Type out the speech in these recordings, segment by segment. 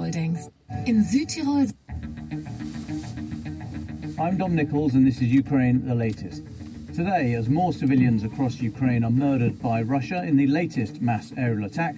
Holdings. In Südtirol. I'm Dom Nichols and this is Ukraine the Latest. Today, as more civilians across Ukraine are murdered by Russia in the latest mass aerial attack,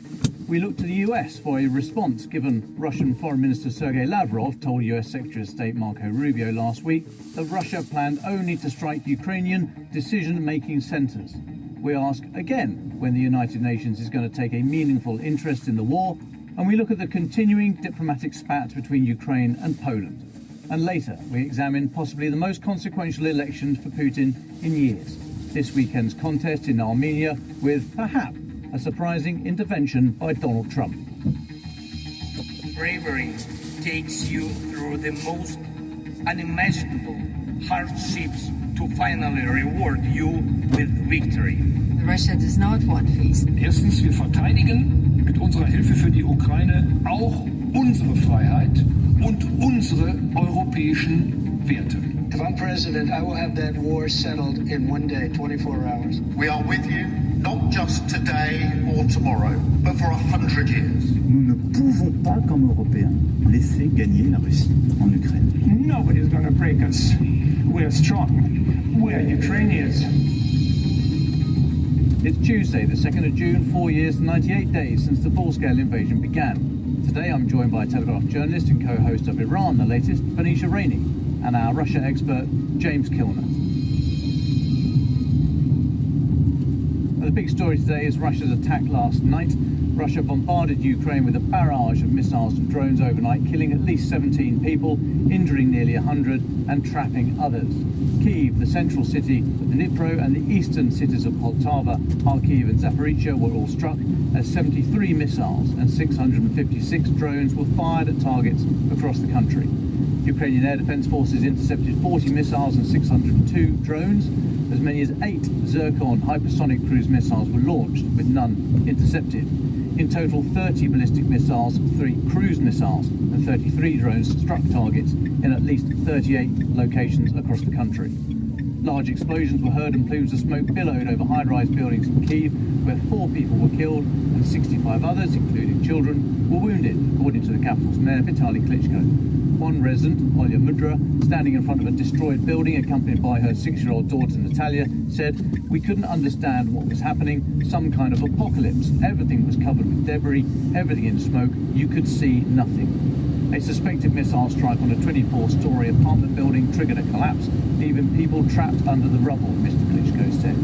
we look to the US for a response, given Russian Foreign Minister Sergei Lavrov told US Secretary of State Marco Rubio last week that Russia planned only to strike Ukrainian decision-making centres. We ask again when the United Nations is going to take a meaningful interest in the war, and we look at the continuing diplomatic spat between Ukraine and Poland. And later, we examine possibly the most consequential election for Putin in years, this weekend's contest in Armenia with, perhaps, a surprising intervention by Donald Trump. Bravery takes you through the most unimaginable hardships to finally reward you with victory. Russia does not want peace. Erstens, wir verteidigen mit unserer Hilfe für die Ukraine auch unsere Freiheit und unsere europäischen Werte. If I'm president, I will have that war settled in one day, 24 hours. We are with you, not just today or tomorrow, but for 100 years. Nous ne pouvons pas, comme Européens, laisser gagner la Russie en Ukraine. Nobody's going to break us. We're strong. We're Ukrainians. It's Tuesday, the 2nd of June, 4 years and 98 days since the full-scale invasion began. Today I'm joined by Telegraph journalist and co-host of Iran the Latest, Venetia Rainey, and our Russia expert, James Kilner. The big story today is Russia's attack last night. Russia bombarded Ukraine with a barrage of missiles and drones overnight, killing at least 17 people, injuring nearly 100 and trapping others. Kyiv, the central city of Dnipro, and the eastern cities of Poltava, Kharkiv and Zaporizhzhia were all struck as 73 missiles and 656 drones were fired at targets across the country. Ukrainian air defense forces intercepted 40 missiles and 602 drones. As many as 8 Zircon hypersonic cruise missiles were launched, with none intercepted. In total, 30 ballistic missiles, 3 cruise missiles and 33 drones struck targets in at least 38 locations across the country. Large explosions were heard and plumes of smoke billowed over high-rise buildings in Kyiv, where 4 people were killed and 65 others, including children, were wounded, according to the capital's mayor Vitaly Klitschko. One resident, Olya Mudra, standing in front of a destroyed building accompanied by her 6-year-old daughter Natalia, said, "We couldn't understand what was happening, some kind of apocalypse. Everything was covered with debris, everything in smoke, you could see nothing." A suspected missile strike on a 24-storey apartment building triggered a collapse, leaving people trapped under the rubble, Mr. Klitschko said,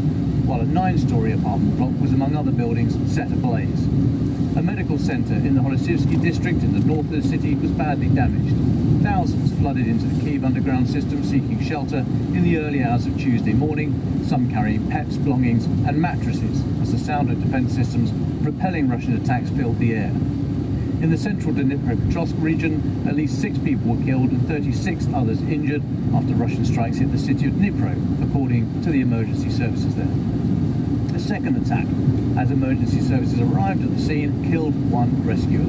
while a 9-storey apartment block was among other buildings set ablaze. A medical centre in the Holosivsky district in the north of the city was badly damaged. Thousands flooded into the Kyiv underground system seeking shelter in the early hours of Tuesday morning, some carrying pets, belongings and mattresses as the sound of defence systems repelling Russian attacks filled the air. In the central Dnipropetrovsk region, at least 6 people were killed and 36 others injured after Russian strikes hit the city of Dnipro, according to the emergency services there. A second attack, as emergency services arrived at the scene, killed 1 rescuer.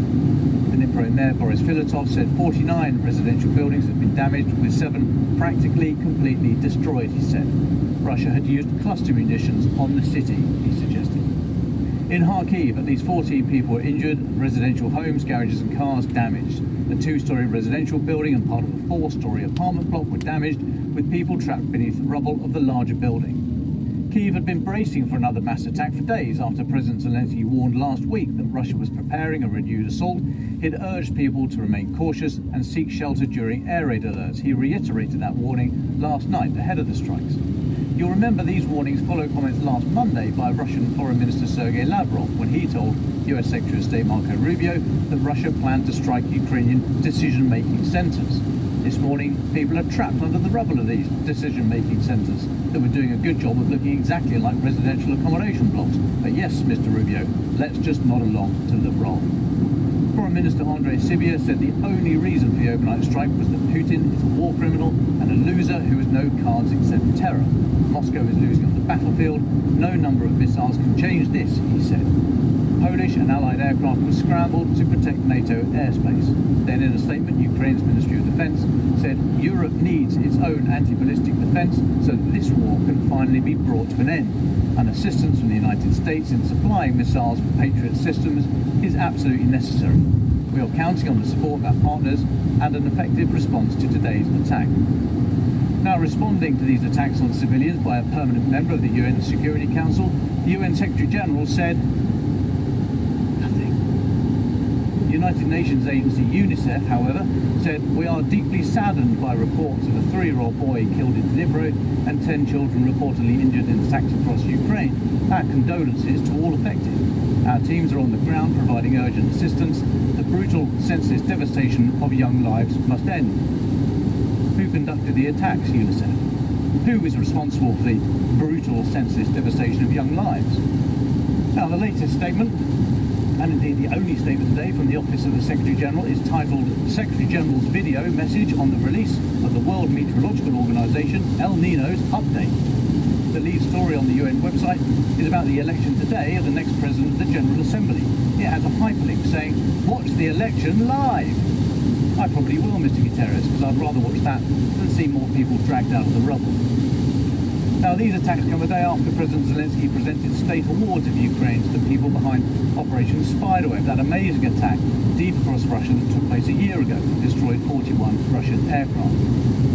Dnipro Mayor Boris Filatov said 49 residential buildings had been damaged, with 7 practically completely destroyed, he said. Russia had used cluster munitions on the city, he suggested. In Kharkiv, at least 14 people were injured, residential homes, garages and cars damaged. A 2-storey residential building and part of a 4-storey apartment block were damaged, with people trapped beneath the rubble of the larger building. Kyiv had been bracing for another mass attack for days after President Zelensky warned last week that Russia was preparing a renewed assault. He'd urged people to remain cautious and seek shelter during air raid alerts. He reiterated that warning last night ahead of the strikes. You'll remember these warnings follow comments last Monday by Russian Foreign Minister Sergei Lavrov when he told US Secretary of State Marco Rubio that Russia planned to strike Ukrainian decision-making centres. This morning, people are trapped under the rubble of these decision-making centres that were doing a good job of looking exactly like residential accommodation blocks. But yes, Mr. Rubio, let's just nod along to Lavrov. Foreign Minister Andrei Sybiha said the only reason for the overnight strike was that Putin is a war criminal and a loser who has no cards except terror. Moscow is losing on the battlefield. No number of missiles can change this, he said. Polish and Allied aircraft were scrambled to protect NATO airspace. Then in a statement, Ukraine's Ministry of Defence said Europe needs its own anti-ballistic defence so that this war can finally be brought to an end. And assistance from the United States in supplying missiles for Patriot systems is absolutely necessary. We are counting on the support of our partners and an effective response to today's attack. Now, responding to these attacks on civilians by a permanent member of the UN Security Council, the UN Secretary General said nothing. The United Nations agency UNICEF, however, said, "We are deeply saddened by reports of a 3-year-old boy killed in Dnipro and 10 children reportedly injured in attacks across Ukraine. Our condolences to all affected. Our teams are on the ground providing urgent assistance. The brutal, senseless devastation of young lives must end." Who conducted the attacks, UNICEF? Who is responsible for the brutal, senseless devastation of young lives? Now, the latest statement, and indeed the only statement today from the Office of the Secretary General, is titled Secretary General's Video Message on the Release of the World Meteorological Organization El Niño's Update. The lead story on the UN website is about the election today of the next President of the General Assembly. It has a hyperlink saying, "Watch the election live." I probably will, Mr. Guterres, because I'd rather watch that than see more people dragged out of the rubble. Now, these attacks come a day after President Zelensky presented state awards of Ukraine to the people behind Operation Spiderweb, that amazing attack deep across Russia that took place a year ago and destroyed 41 Russian aircraft.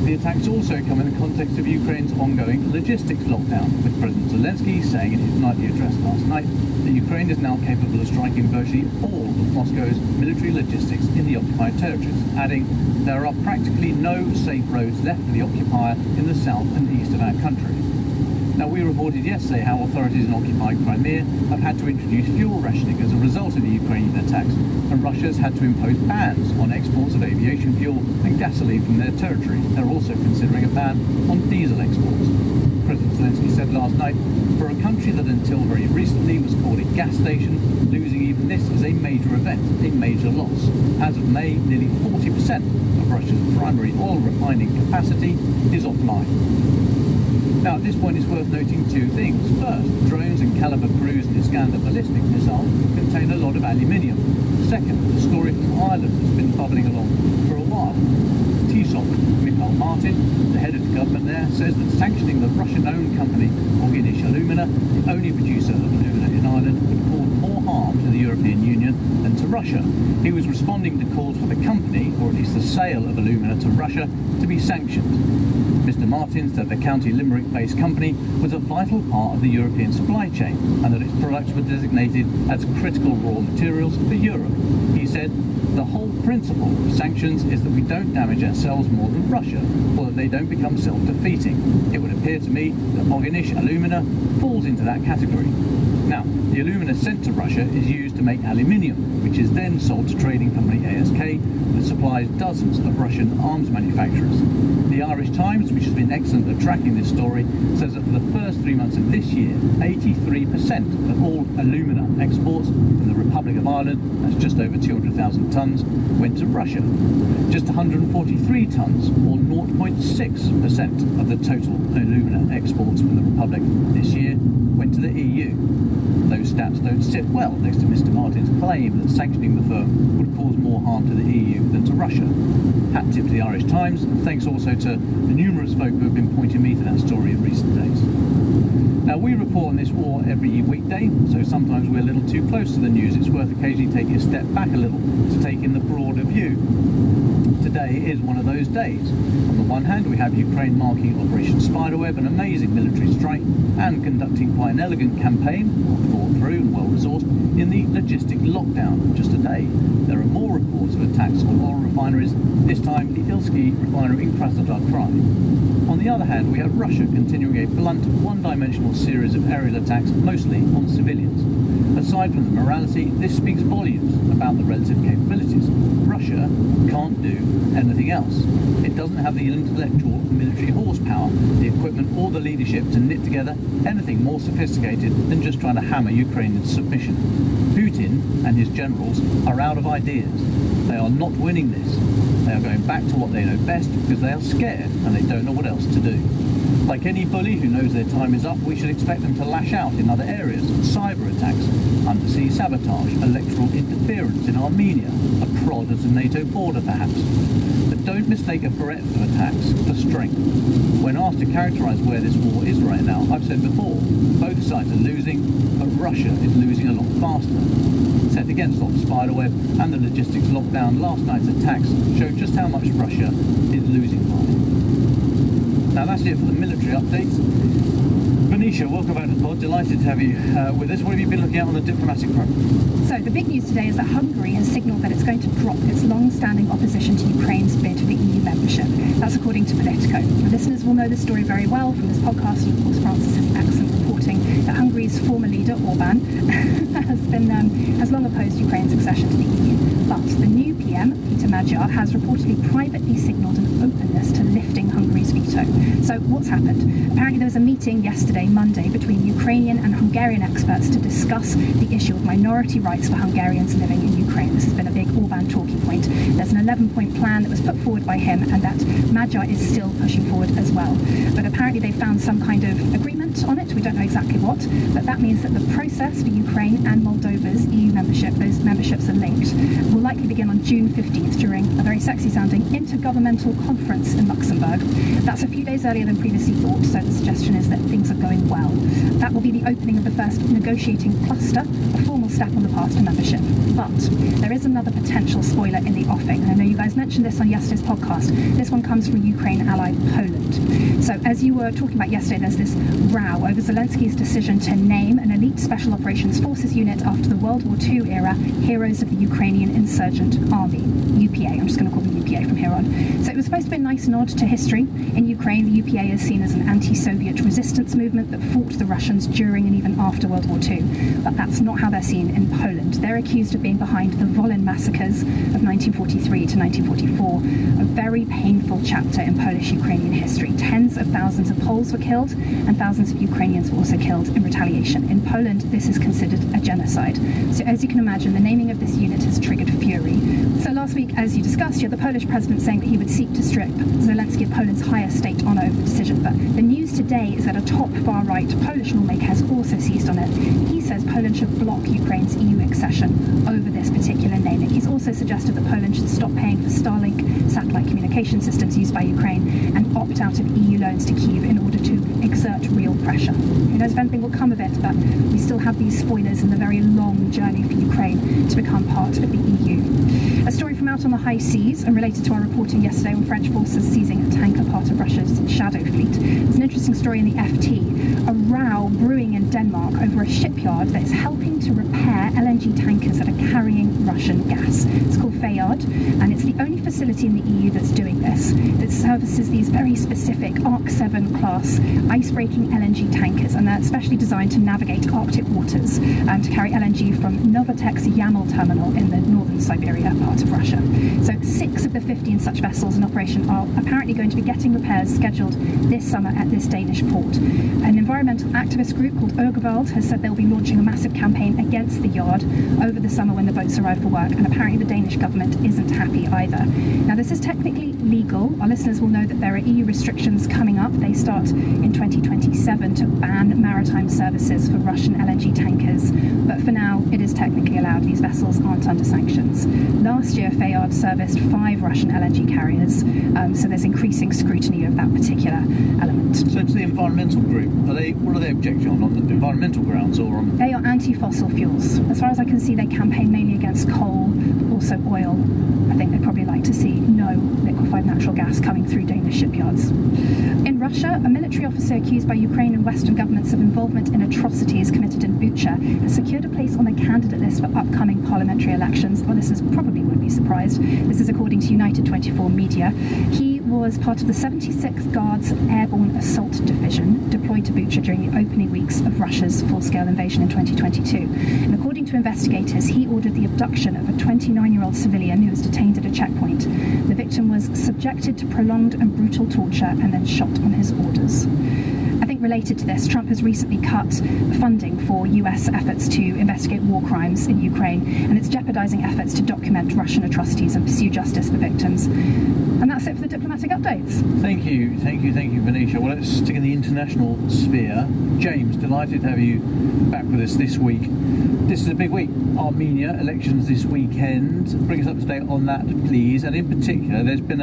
The attacks also come in the context of Ukraine's ongoing logistics lockdown, with President Zelensky saying in his nightly address last night that Ukraine is now capable of striking virtually all of Moscow's military logistics in the occupied territories, adding, "There are practically no safe roads left for the occupier in the south and east of our country." Now, we reported yesterday how authorities in occupied Crimea have had to introduce fuel rationing as a result of the Ukrainian attacks, and Russia has had to impose bans on exports of aviation fuel and gasoline from their territory. They're also considering a ban on diesel exports. President Zelensky said last night, "For a country that until very recently was called a gas station, losing even this is a major event, a major loss. As of May, nearly 40% of Russia's primary oil refining capacity is offline." Now, at this point, it's worth noting two things. First, drones and Caliber cruise and Iskander ballistic missiles contain a lot of aluminium. Second, the story from Ireland has been bubbling along for a while. Taoiseach Micheál Martin, the head of the government there, says that sanctioning the Russian-owned company Orginish Alumina, the only producer of alumina in Ireland, would cause more harm to the European Union than to Russia. He was responding to calls for the company, or at least the sale of alumina to Russia, to be sanctioned. Mr. Martin said the County Limerick-based company was a vital part of the European supply chain and that its products were designated as critical raw materials for Europe. He said, "The whole principle of sanctions is that we don't damage ourselves more than Russia, or that they don't become self-defeating. It would appear to me that Orginish Alumina falls into that category." Now, the alumina sent to Russia is used to make aluminium, which is then sold to trading company ASK, that supplies dozens of Russian arms manufacturers. The Irish Times, which has been excellent at tracking this story, says that for the first 3 months of this year, 83% of all alumina exports from the Republic of Ireland, that's just over 200,000 tonnes, went to Russia. Just 143 tonnes, or 0.6% of the total alumina exports from the Republic this year, went to the EU. Those stats don't sit well next to Mr. Martin's claim that sanctioning the firm would cause more harm to the EU than to Russia. Hat tip to the Irish Times, and thanks also to the numerous folk who have been pointing me to that story in recent days. Now, we report on this war every weekday, so sometimes we're a little too close to the news. It's worth occasionally taking a step back a little to take in the broader view. Today is one of those days. On the one hand, we have Ukraine marking Operation Spiderweb, an amazing military strike, and conducting quite an elegant campaign, well thought through and well resourced, in the logistic lockdown. Just today, there are more reports of attacks on oil refineries, this time the Ilsky refinery in Krasnodar Krai. On the other hand, we have Russia continuing a blunt, one-dimensional series of aerial attacks, mostly on civilians. Aside from the morality, this speaks volumes about the relative capabilities. Russia can't do anything else. It doesn't have the intellectual and military horsepower, the equipment or the leadership to knit together anything more sophisticated than just trying to hammer Ukraine into submission. Putin and his generals are out of ideas. They are not winning this. They are going back to what they know best because they are scared and they don't know what else to do. Like any bully who knows their time is up, we should expect them to lash out in other areas. Cyber attacks, undersea sabotage, electoral interference in Armenia, a prod at the NATO border perhaps. But don't mistake a breadth of attacks for strength. When asked to characterise where this war is right now, I've said before, both sides are losing, but Russia is losing a lot faster. Set against off spiderweb and the logistics lockdown, last night's attacks showed just how much Russia is losing by. Now that's it for the military updates. Venetia, welcome back to the pod. Delighted to have you with us. What have you been looking at on the diplomatic front? So the big news today is that Hungary has signalled that it's going to drop its long-standing opposition to Ukraine's bid for EU membership. That's according to Politico. The listeners will know this story very well from this podcast, and of course Francis's excellent reporting that Hungary's former leader, Orbán, has long opposed Ukraine's accession to the EU. But the new PM, Peter Magyar, has reportedly privately signalled an openness to lifting Hungary's veto. So what's happened? Apparently there was a meeting yesterday, Monday, between Ukrainian and Hungarian experts to discuss the issue of minority rights for Hungarians living in Ukraine. This has been a big Orbán talking point. There's an 11-point plan that was put forward by him and that Magyar is still pushing forward as well. But apparently they found some kind of agreement on it. We don't know exactly what, but that means that the process for Ukraine and Moldova's EU membership, those memberships are linked, will likely begin on June 15th during a very sexy-sounding intergovernmental conference in Luxembourg. That's a few days earlier than previously thought, so the suggestion is that things are going well. That will be the opening of the first negotiating cluster, a formal step on the path to membership. But there is another potential spoiler in the offing. I know you guys mentioned this on yesterday's podcast. This one comes from Ukraine ally Poland. So as you were talking about yesterday, there's this row over Zelensky's decision to name an elite Special Operations Forces unit after the World War II era Heroes of the Ukrainian Insurgent Army, UPA. I'm just going to call them UPA from here on. So it was supposed to be a nice nod to history. In Ukraine, the UPA is seen as an anti-Soviet resistance movement that fought the Russians during and even after World War II. But that's not how they're seen in Poland. They're accused of being behind the Volyn massacres of 1943 to 1944, a very painful chapter in Polish-Ukrainian history. Tens of thousands of Poles were killed, and thousands of Ukrainians were also killed in retaliation. In Poland, this is considered a genocide. So as you can imagine, the naming of this unit has triggered fury. So last week, as you discussed, you had the Polish president saying that he would seek to strip Zelensky of Poland's highest state honour over the decision. But the news today is that a top far-right Polish lawmaker has also seized on it. He says Poland should block Ukraine's EU accession over this particular naming. He's also suggested that Poland should stop paying for Starlink satellite communication systems used by Ukraine and opt out of EU loans to Kyiv in order to exert real pressure. Who knows if anything will come of it, but we still have these spoilers in the very long journey for Ukraine to become part of the EU. A story from out on the high seas and related to our reporting yesterday on French forces seizing a tanker part of Russia's shadow fleet. There's an interesting story in the FT, a row brewing in Denmark over a shipyard that is helping to repair LNG tankers that are carrying Russian gas. It's called Fayard, and it's the only facility in the EU that's doing this. It services these very specific ARC-7 class ice-breaking LNG tankers, and they're specially designed to navigate Arctic waters and to carry LNG from Novatek's Yamal terminal in the northern Siberia part of Russia. So 6 of the 15 such vessels in operation are apparently going to be getting repairs scheduled this summer at this Danish port. An environmental activist group called Urgevald has said they'll be launching a massive campaign against the yard over the summer when the boats arrive for work, and apparently the Danish government isn't happy either. Now this is technically legal. Our listeners will know that there are EU restrictions coming up. They start in 2027 to ban maritime services for Russian LNG tankers, but for now it is technically allowed. These vessels aren't under sanctions. Last year Fayard serviced 5 Russian LNG carriers, so there's increasing scrutiny of that particular element. So to the environmental group, what are they objecting on the environmental grounds or on? They are anti-fossil fuels. As far as I can see, they campaign mainly against coal, but also oil. I think they'd probably like to see no liquefied natural gas coming through Danish shipyards. In Russia, a military officer accused by Ukraine and Western governments of involvement in atrocities committed in Bucha has secured a place on the candidate list for upcoming parliamentary elections. Our listeners probably wouldn't be surprised. This is according to United 24 Media. He was part of the 76th Guards Airborne Assault Division deployed to Bucha during the opening weeks of Russia's full-scale invasion in 2022. And according to investigators, he ordered the abduction of a 29-year-old civilian who was detained at a checkpoint. The victim was subjected to prolonged and brutal torture and then shot on his orders. I think related to this, Trump has recently cut funding for US efforts to investigate war crimes in Ukraine, and it's jeopardising efforts to document Russian atrocities and pursue justice for victims. And that's it for the diplomatic updates. Thank you, Venetia. Well, let's stick in the international sphere. James, delighted to have you back with us this week. This is a big week. Armenia elections this weekend. Bring us up to date on that, please. And in particular, there's been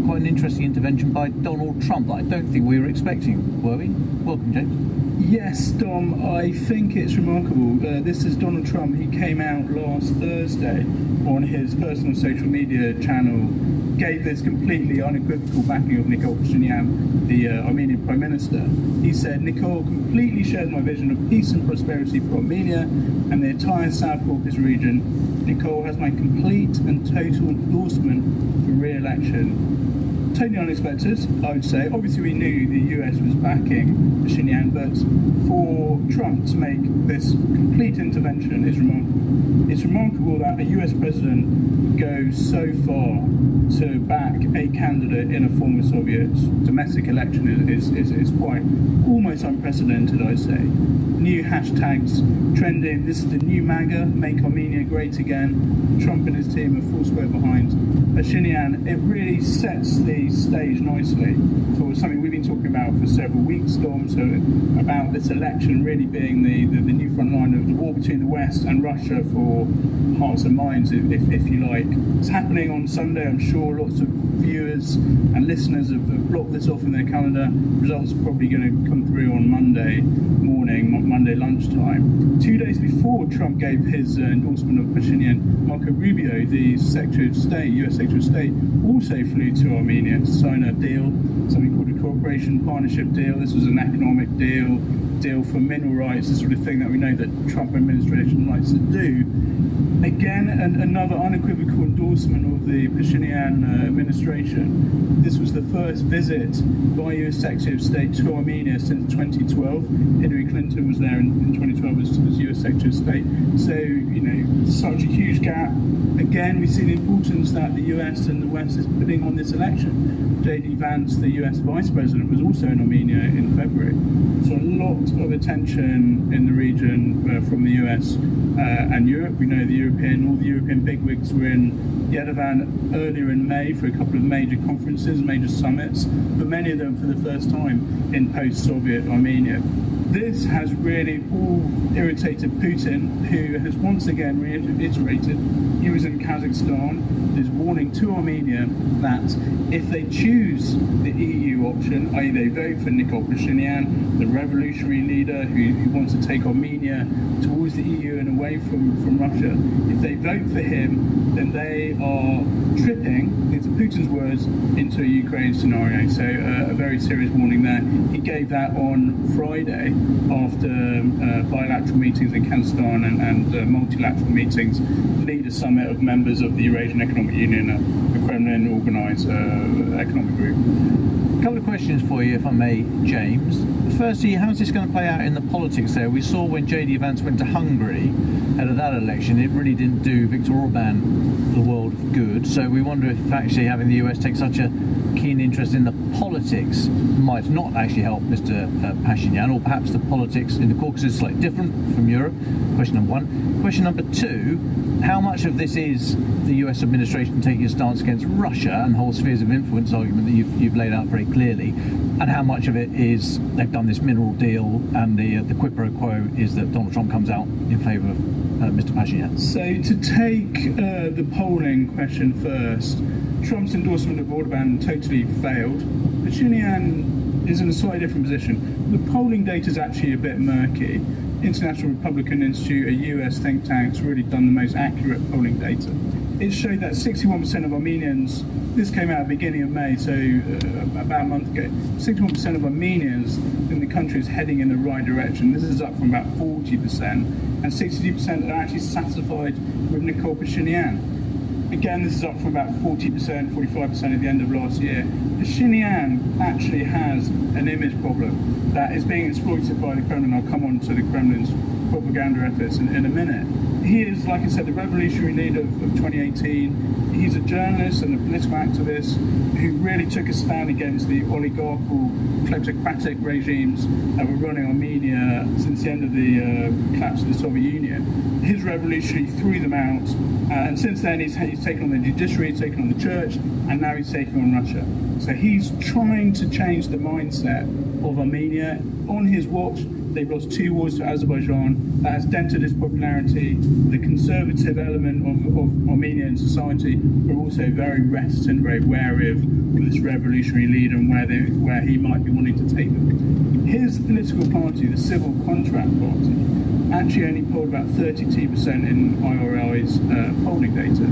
quite an interesting intervention by Donald Trump that I don't think we were expecting, were we? Welcome, James. Yes, Dom, I think it's remarkable. This is Donald Trump. He came out last Thursday on his personal social media channel, gave this completely unequivocal backing of Nikol Pashinyan, the Armenian Prime Minister. He said, Nikol completely shares my vision of peace and prosperity for Armenia and the entire South Caucasus region. Nikol has my complete and total endorsement for re-election. Totally unexpected, I would say. Obviously, we knew the US was backing Pashinyan, but for Trump to make this complete intervention is remarkable. It's remarkable that a US president goes so far to back a candidate in a former Soviet domestic election is quite almost unprecedented, I'd say. New hashtags trending. This is the new MAGA, Make Armenia Great Again. Trump and his team are full square behind Pashinyan. It really sets the stage nicely for something we've been talking about for several weeks, Storm, so about this election really being the new front line of the war between the West and Russia for hearts and minds, if you like. It's happening on Sunday. I'm sure lots of viewers and listeners have blocked this off in their calendar. Results are probably going to come through on Monday morning, Monday lunchtime. 2 days before Trump gave his endorsement of Pashinyan, Marco Rubio, the Secretary of State, US Secretary of State, also flew to Armenia to sign a deal, something called a cooperation partnership deal. This was an economic deal for mineral rights, the sort of thing that we know that Trump administration likes to do. Again, another unequivocal endorsement of the Pashinyan administration. This was the first visit by US Secretary of State to Armenia since 2012. Hillary Clinton was there in 2012 as US Secretary of State. So, you know, such a huge gap. Again, we see the importance that the US and the West is putting on this election. J.D. Vance, the US Vice President, was also in Armenia in February. So a lot of attention in the region from the US and Europe. We know all the European bigwigs were in Yerevan earlier in May for a couple of major conferences, major summits, but many of them for the first time in post-Soviet Armenia. This has really all irritated Putin, who has once again reiterated, he was in Kazakhstan, his warning to Armenia that if they choose the EU option, i.e. they vote for Nikol Pashinyan, the revolutionary leader who wants to take Armenia towards the EU and away from Russia, if they vote for him, then they are tripping, these are Putin's words, into a Ukraine scenario. So a very serious warning there. He gave that on Friday after bilateral meetings in Kazakhstan and multilateral meetings, leader summit of members of the Eurasian Economic Union, the Kremlin-organised economic group. A couple of questions for you, if I may, James. Firstly, how's this going to play out in the politics there? We saw when J.D. Vance went to Hungary, ahead of that election, it really didn't do Viktor Orban the world of good. So we wonder if actually having the US take such a keen interest in the politics might not actually help Mr. Pashinyan, or perhaps the politics in the Caucasus is slightly different from Europe. Question number one. Question number two, how much of this is the US administration taking a stance against Russia and the whole spheres of influence argument that you've laid out very clearly, and how much of it is they've done this mineral deal and the quid pro quo is that Donald Trump comes out in favour of Mr. Pashinyan? So to take the polling question first, Trump's endorsement of Orban totally failed. Pashinyan is in a slightly different position. The polling data is actually a bit murky. International Republican Institute, a US think tank, has really done the most accurate polling data. It showed that 61% of Armenians, this came out at the beginning of May, so about a month ago, 61% of Armenians in the country is heading in the right direction. This is up from about 40%, and 62% are actually satisfied with Nikol Pashinyan. Again, this is up from about 40%, 45% at the end of last year. Pashinyan actually has an image problem that is being exploited by the Kremlin. I'll come on to the Kremlin's propaganda efforts in a minute. he is, like I said, the revolutionary leader of 2018. He's a journalist and a political activist who really took a stand against the oligarchical, kleptocratic regimes that were running Armenia since the end of the collapse of the Soviet Union. His revolutionary threw them out, and since then he's taken on the judiciary, he's taken on the church, and now he's taking on Russia. So he's trying to change the mindset of Armenia. On his watch, they've lost 2 wars to Azerbaijan. That has dented its popularity. The conservative element of Armenian society are also very reticent, very wary of this revolutionary leader and where he might be wanting to take them. His political party, the Civil Contract Party, actually only polled about 32% in IRL's polling data,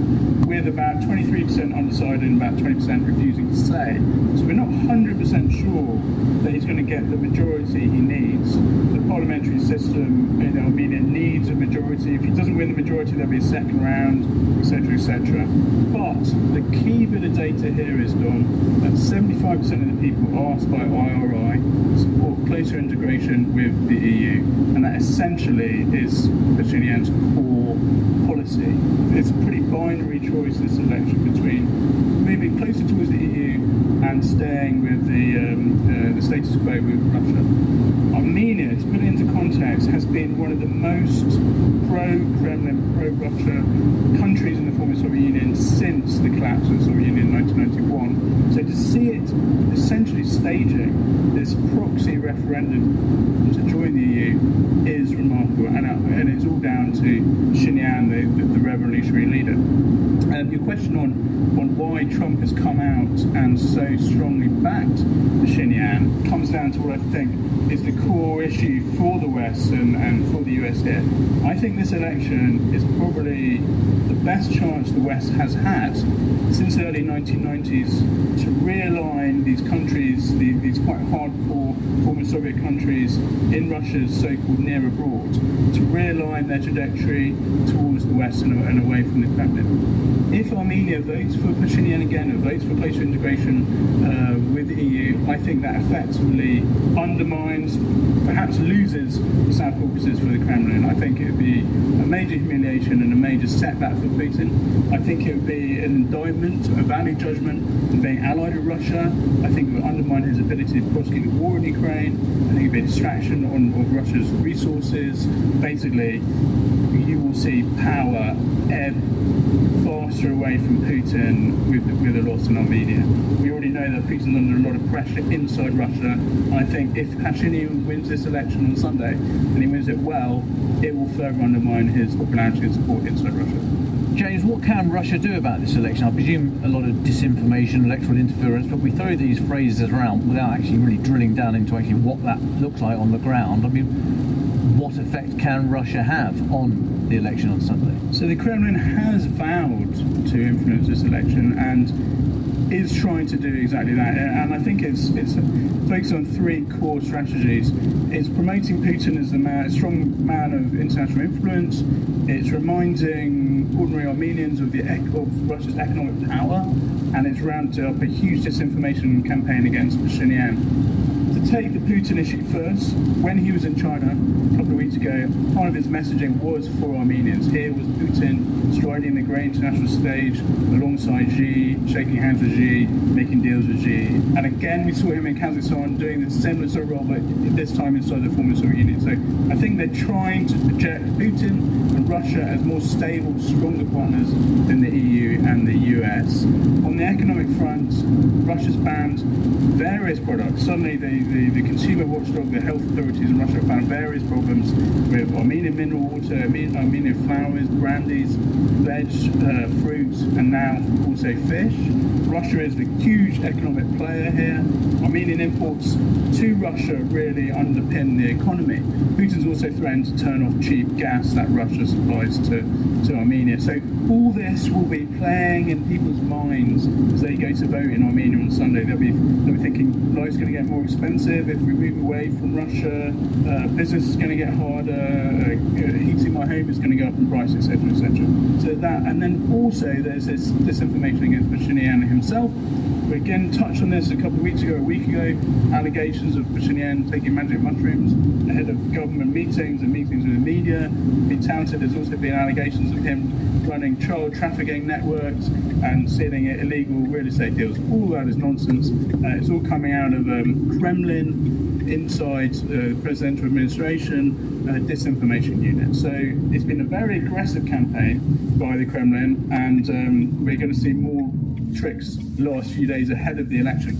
with about 23% undecided and about 20% refusing to say. So we're not 100% sure that he's going to get the majority he needs. The parliamentary system in Armenia needs a majority. If he doesn't win the majority, there'll be a second round, etc., etc. But the key bit of data here is, Don, that 75% of the people asked by IRI support closer integration with the EU, and that essentially is Pashinyan's core policy. It's a pretty binary choice, this election, between moving closer towards the EU and staying with the status quo with Russia. Armenia, to put it into context, has been one of the most pro-Kremlin, pro-Russia countries in the former Soviet Union since the collapse of the Soviet Union in 1991. So to see it essentially staging this proxy referendum to join the EU is remarkable, and it's all down to Pashinyan, the revolutionary leader. Your question on why Trump has come out and so strongly backed Pashinyan comes down to what I think is the core issue for the West and for the US here. I think this election is probably the best chance the West has had since the early 1990s to realign these countries, these quite hardcore former Soviet countries in Russia's so-called near abroad, to realign their trajectory towards the West and away from the Kremlin. If Armenia votes for Pashinyan again and votes for closer integration with the EU, I think that effectively undermines, perhaps loses the South Caucasus for the Kremlin. I think it would be a major humiliation and a major setback for Putin. I think it would be an indictment, a value judgment on being allied with Russia. I think it would undermine his ability to prosecute the war in Ukraine. I think it would be a distraction of Russia's resources. Basically, you will see power ebb faster away from Putin with a loss in Armenia. We already know that Putin's under a lot of pressure inside Russia, and I think if Pashinyan wins this election on Sunday, and he wins it well, it will further undermine his popularity and support inside Russia. James, what can Russia do about this election? I presume a lot of disinformation, electoral interference, but we throw these phrases around without actually really drilling down into actually what that looks like on the ground. I mean, what effect can Russia have on the election on Sunday? So the Kremlin has vowed to influence this election and is trying to do exactly that. And I think it's focused on 3 core strategies. It's promoting Putin as a strong man of international influence. It's reminding ordinary Armenians of Russia's economic power, and it's ramped up a huge disinformation campaign against Pashinyan. To take the Putin issue first, when he was in China a couple of weeks ago, part of his messaging was for Armenians. Here was Putin striding the great international stage alongside Xi, shaking hands with Xi, making deals with Xi. And again, we saw him in Kazakhstan doing the similar sort of role, but this time inside the former Soviet Union. So I think they're trying to project Putin and Russia as more stable, stronger partners than the EU and the US. On the economic front, Russia's banned various products. Suddenly, the consumer watchdog, the health authorities in Russia found various problems with Armenian mineral water, Armenian flowers, brandies, veg, fruits, and now also fish. Russia is the huge economic player here. Armenian imports to Russia really underpin the economy. Putin's also threatened to turn off cheap gas that Russia supplies to Armenia. So all this will be playing in people's minds as they go to vote in Armenia on Sunday. They'll be thinking life's going to get more expensive expensive if we move away from Russia. Business is going to get harder. Heating my home is going to go up in price, etc., etc. So that, and then also there's this disinformation against Pashinyan himself. We again touched on this a couple of weeks ago, a week ago. Allegations of Pashinyan taking magic mushrooms ahead of government meetings and meetings with the media. Been touted. There's also been allegations of him running child trafficking networks and sealing illegal real estate deals. All that is nonsense. It's all coming out of Kremlin, inside the presidential administration, disinformation unit. So it's been a very aggressive campaign by the Kremlin, and we're going to see more tricks the last few days ahead of the election.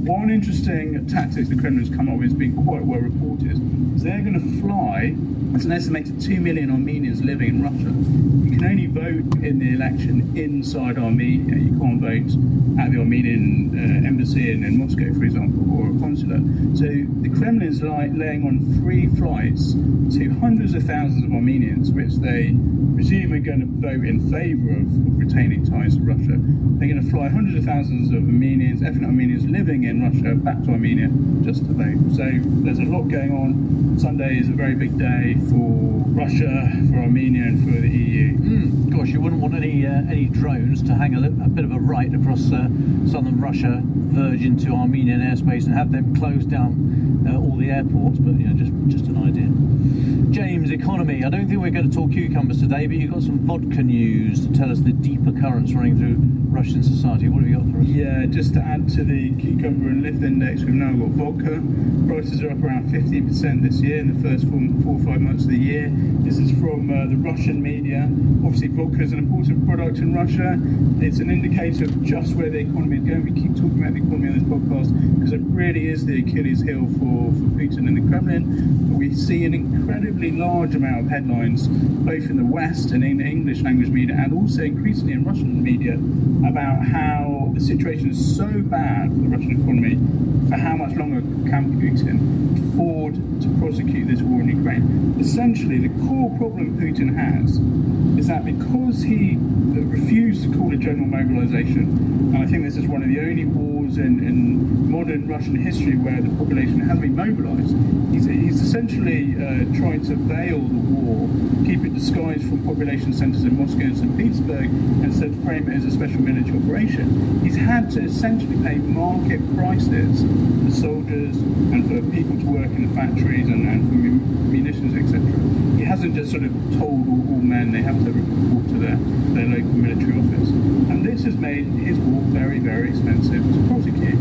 One interesting tactic the Kremlin has come up with has been quite well reported. Is they're going to fly, there's an estimated 2 million Armenians living in Russia. You can only vote in the election inside Armenia. You can't vote at the Armenian embassy in Moscow, for example, or a consulate. So the Kremlin is laying on free flights to hundreds of thousands of Armenians, which they presume are going to vote in favour of retaining ties to Russia. They're going to fly hundreds of thousands of Armenians, ethnic Armenians living in Russia, back to Armenia just to vote. So there's a lot going on. Sunday is a very big day for Russia, for Armenia, and for the EU. Gosh, you wouldn't want any drones to hang a bit of a right across southern Russia, verge into Armenian airspace, and have them close down all the airports. But just an idea. James, economy. I don't think we're going to talk cucumbers today, but you've got some vodka news to tell us the deeper currents running through Russian society. What have you got for us? Yeah, just to add to the cucumber and lift index, we've now got vodka. Prices are up around 15% this year in the first 4 or 5 months of the year. This is from the Russian media. Obviously, vodka is an important product in Russia. It's an indicator of just where the economy is going. We keep talking about the economy on this podcast because it really is the Achilles heel for Putin and the Kremlin. We see an incredibly large amount of headlines, both in the West and in English language media, and also increasingly in Russian media, about how the situation is so bad for the Russian economy. For how much longer can Putin afford to prosecute this war in Ukraine? Essentially, the core problem Putin has is that because he refused to call a general mobilization, and I think this is one of the only wars in modern Russian history where the population has been mobilized, he's essentially trying to veil the war, keep it disguised from population centers in Moscow and St. Petersburg, and instead frame it as a special military operation. He's had to essentially pay market prices for soldiers and for people to work in the factories and for munitions, etc. He hasn't just sort of told all men they have to report to their local military office. And this has made his war very, very expensive to prosecute.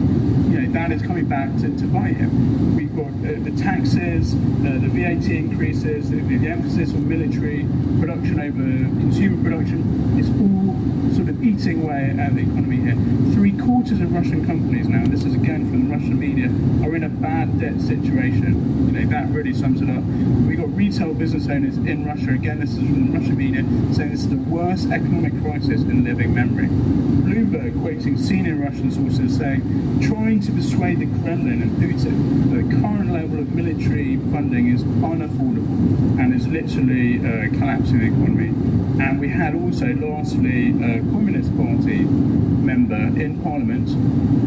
That is coming back to bite him. We've got the taxes, the VAT increases, the emphasis on military production over consumer production. It's all sort of eating away at the economy here. 3/4 of Russian companies now, this is again from the Russian media, are in a bad debt situation. That really sums it up. We've got retail business owners in Russia, again this is from the Russian media, saying this is the worst economic crisis in living memory. Bloomberg quoting senior Russian sources saying, trying to persuade the Kremlin and Putin that the current level of military funding is unaffordable and is literally collapsing the economy. And we had also, lastly, a Communist Party member in Parliament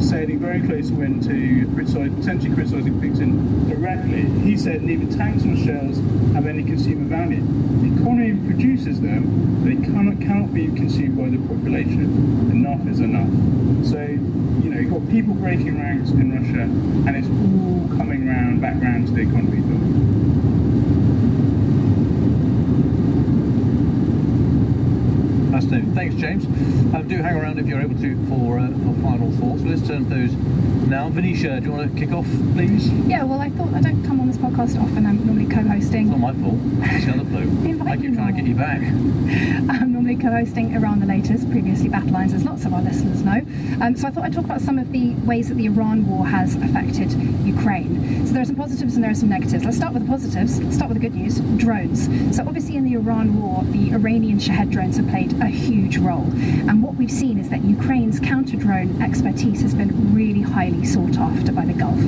sailing very close to wind to potentially criticising Putin directly. He said neither tanks nor shells have any consumer value. The economy produces them, but they cannot be consumed by the population. Enough is enough. So, you've got people breaking ranks in Russia, and it's all coming back round to the economy. Fascinating. Thanks, James. Do hang around if you're able to for final thoughts. But let's turn to those now. Venetia, do you want to kick off, please? Yeah, well, I thought I don't come on this podcast often. I'm normally co-hosting. It's not my fault. It's the other bloke. I keep trying to get you back. I'm normally co-hosting Iran the Latest, previously Battlelines, as lots of our listeners know. So I thought I'd talk about some of the ways that the Iran war has affected Ukraine. So there are some positives and there are some negatives. Let's start with the positives. Start with the good news. Drones. So obviously in the Iran war, the Iranian Shahed drones have played a huge role. And what what we've seen is that Ukraine's counter-drone expertise has been really highly sought after by the Gulf.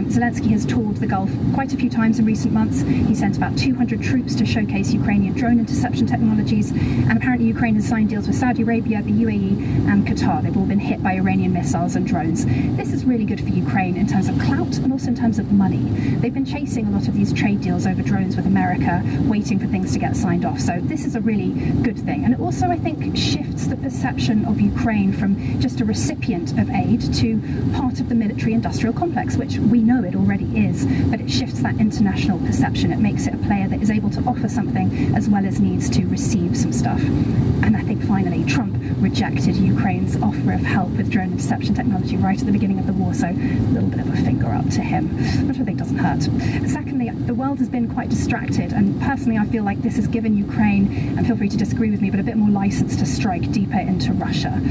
Zelensky has toured the Gulf quite a few times in recent months. He sent about 200 troops to showcase Ukrainian drone interception technologies, and apparently Ukraine has signed deals with Saudi Arabia, the UAE and Qatar. They've all been hit by Iranian missiles and drones. This is really good for Ukraine in terms of clout and also in terms of money. They've been chasing a lot of these trade deals over drones with America, waiting for things to get signed off. So this is a really good thing. And it also, I think, shifts the perception of Ukraine from just a recipient of aid to part of the military-industrial complex, which we know it already is, but it shifts that international perception. It makes it a player that is able to offer something as well as needs to receive some stuff. And I think finally Trump rejected Ukraine's offer of help with drone interception technology right at the beginning of the war, so a little bit of a finger up to him, which I think doesn't hurt. Secondly, the world has been quite distracted, and personally I feel like this has given Ukraine, and feel free to disagree with me, but a bit more license to strike deeper into Russia.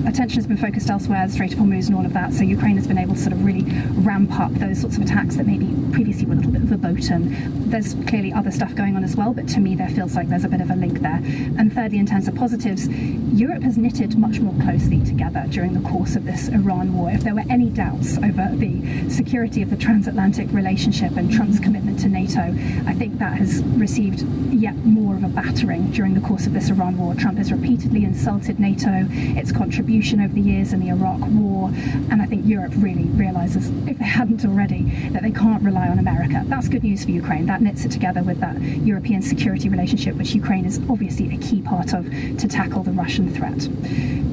Attention has been focused elsewhere, the Strait of Hormuz and all of that, so Ukraine has been able to sort of really ramp up those sorts of attacks that maybe previously were a little bit verboten. There's clearly other stuff going on as well, but to me there feels like there's a bit of a link there. And thirdly, in terms of positives, Europe has knitted much more closely together during the course of this Iran war. If there were any doubts over the security of the transatlantic relationship and Trump's commitment to NATO, I think that has received yet more of a battering during the course of this Iran war. Trump has repeatedly insulted NATO, its contribution over the years in the Iraq war, and I think Europe really realises, if they hadn't already, that they can't rely on America. That's good news for Ukraine. That knits it together with that European security relationship, which Ukraine is obviously a key part of to tackle the Russian threat.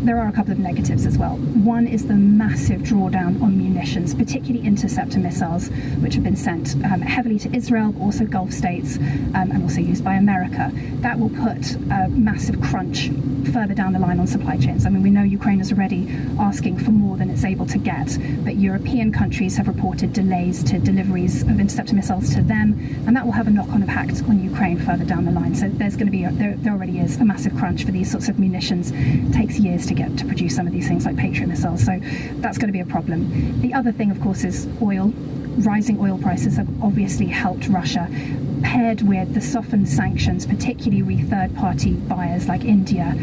There are a couple of negatives as well. One is the massive drawdown on munitions, particularly interceptor missiles, which have been sent heavily to Israel, but also Gulf states, and also used by America. That will put a massive crunch further down the line on supply chains. I mean, we know Ukraine is already asking for more than it's able to get, but European countries have reported delays to deliveries of interceptor missiles to them, and that will have a knock-on impact on Ukraine further down the line. So there's going to be, there already is a massive crunch for these sorts of munitions. It takes years to get to produce some of these things like Patriot missiles, so that's going to be a problem. The other thing, of course, is oil. Rising oil prices have obviously helped Russia, paired with the softened sanctions, particularly with third-party buyers like India.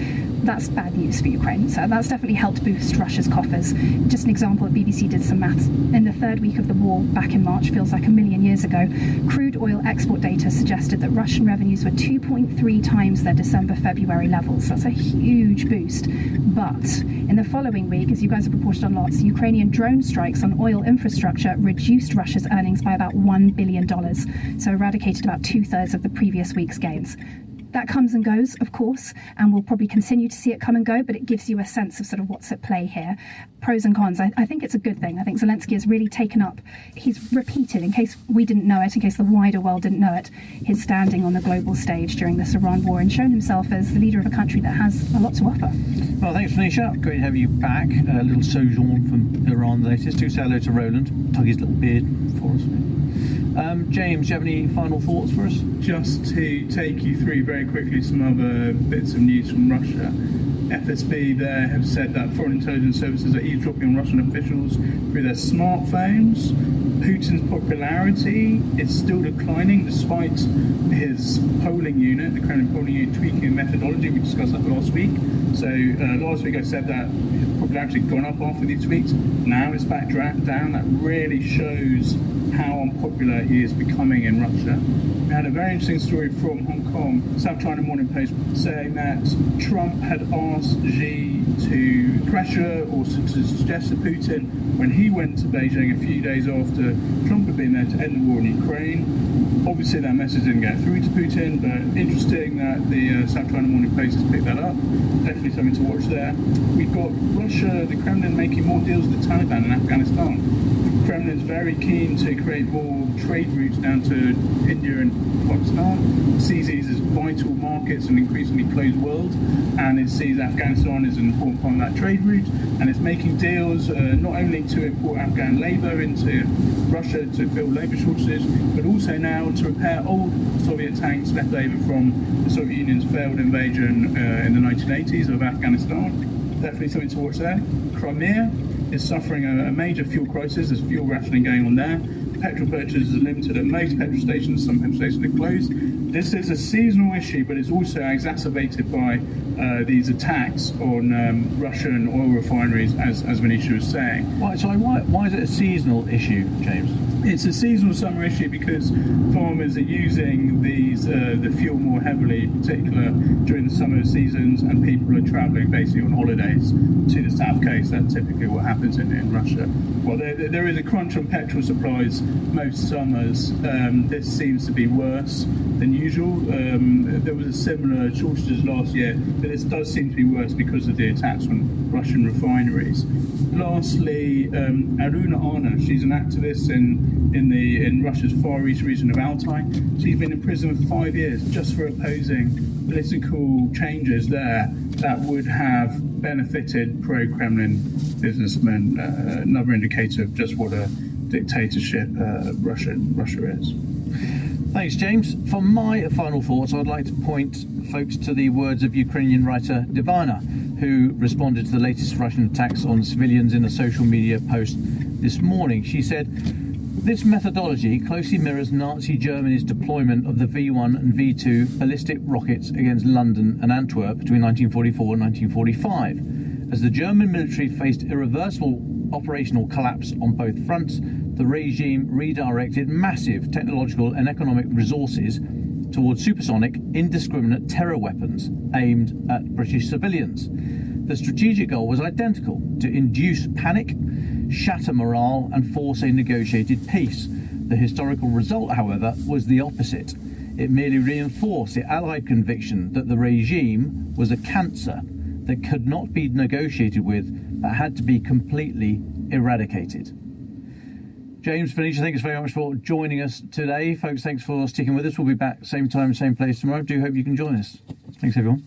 That's bad news for Ukraine. So that's definitely helped boost Russia's coffers. Just an example, BBC did some maths. In the third week of the war, back in March, feels like a million years ago, crude oil export data suggested that Russian revenues were 2.3 times their December-February levels. That's a huge boost. But in the following week, as you guys have reported on lots, Ukrainian drone strikes on oil infrastructure reduced Russia's earnings by about $1 billion, so eradicated about 2/3 of the previous week's gains. That comes and goes, of course, and we'll probably continue to see it come and go, but it gives you a sense of sort of what's at play here. Pros and cons. I think it's a good thing. I think Zelensky has really taken up, he's repeated, in case we didn't know it, in case the wider world didn't know it, his standing on the global stage during this Iran war and shown himself as the leader of a country that has a lot to offer. Well, thanks, Venetia. Great to have you back. A little sojourn from Iran, the latest. Do say hello to Roland. Tug his little beard for us. James, do you have any final thoughts for us? Just to take you through very quickly some other bits of news from Russia. FSB there have said that foreign intelligence services are eavesdropping on Russian officials through their smartphones. Putin's popularity is still declining despite his polling unit, the Kremlin polling unit, tweaking methodology. We discussed that last week. So last week I said that his popularity had gone up after these tweets. Now it's back down. That really shows how unpopular he is becoming in Russia. We had a very interesting story from Hong Kong, South China Morning Post, saying that Trump had asked Xi to pressure or to suggest to Putin when he went to Beijing a few days after Trump had been there to end the war in Ukraine. Obviously that message didn't get through to Putin, but interesting that the South China Morning Post has picked that up. Definitely something to watch there. We've got Russia, the Kremlin, making more deals with the Taliban in Afghanistan. Kremlin's very keen to create more trade routes down to India and Pakistan. It sees these as vital markets in an increasingly closed world, and it sees Afghanistan as an important part of that trade route, and it's making deals not only to import Afghan labour into Russia to fill labour shortages, but also now to repair old Soviet tanks left over from the Soviet Union's failed invasion in the 1980s of Afghanistan. Definitely something to watch there. Crimea is suffering a major fuel crisis. There's fuel rationing going on there. Petrol purchases are limited at most petrol stations. Some petrol stations are closed. This is a seasonal issue, but it's also exacerbated by these attacks on Russian oil refineries, as Venetia was saying. Why is it a seasonal issue, James? It's a seasonal summer issue because farmers are using the fuel more heavily, in particular during the summer seasons, and people are travelling basically on holidays to the south coast. That's typically what happens in Russia. Well, there is a crunch on petrol supplies most summers. This seems to be worse than usual. There was a similar shortages last year, but this does seem to be worse because of the attacks on Russian refineries. Lastly, Aruna Arna, she's an activist in Russia's Far East region of Altai. She's been in prison for 5 years just for opposing political changes there that would have benefited pro-Kremlin businessmen. Another indicator of just what a dictatorship Russia is. Thanks, James. For my final thoughts, I'd like to point folks to the words of Ukrainian writer Divana, who responded to the latest Russian attacks on civilians in a social media post this morning. She said, "This methodology closely mirrors Nazi Germany's deployment of the V1 and V2 ballistic rockets against London and Antwerp between 1944 and 1945. As the German military faced irreversible operational collapse on both fronts, the regime redirected massive technological and economic resources towards supersonic, indiscriminate terror weapons aimed at British civilians. The strategic goal was identical: to induce panic, shatter morale and force a negotiated peace. The historical result, however, was the opposite. It merely reinforced the Allied conviction that the regime was a cancer that could not be negotiated with, but had to be completely eradicated." James, Venetia, thanks very much for joining us today. Folks, thanks for sticking with us. We'll be back same time, same place tomorrow. Do hope you can join us. Thanks, everyone.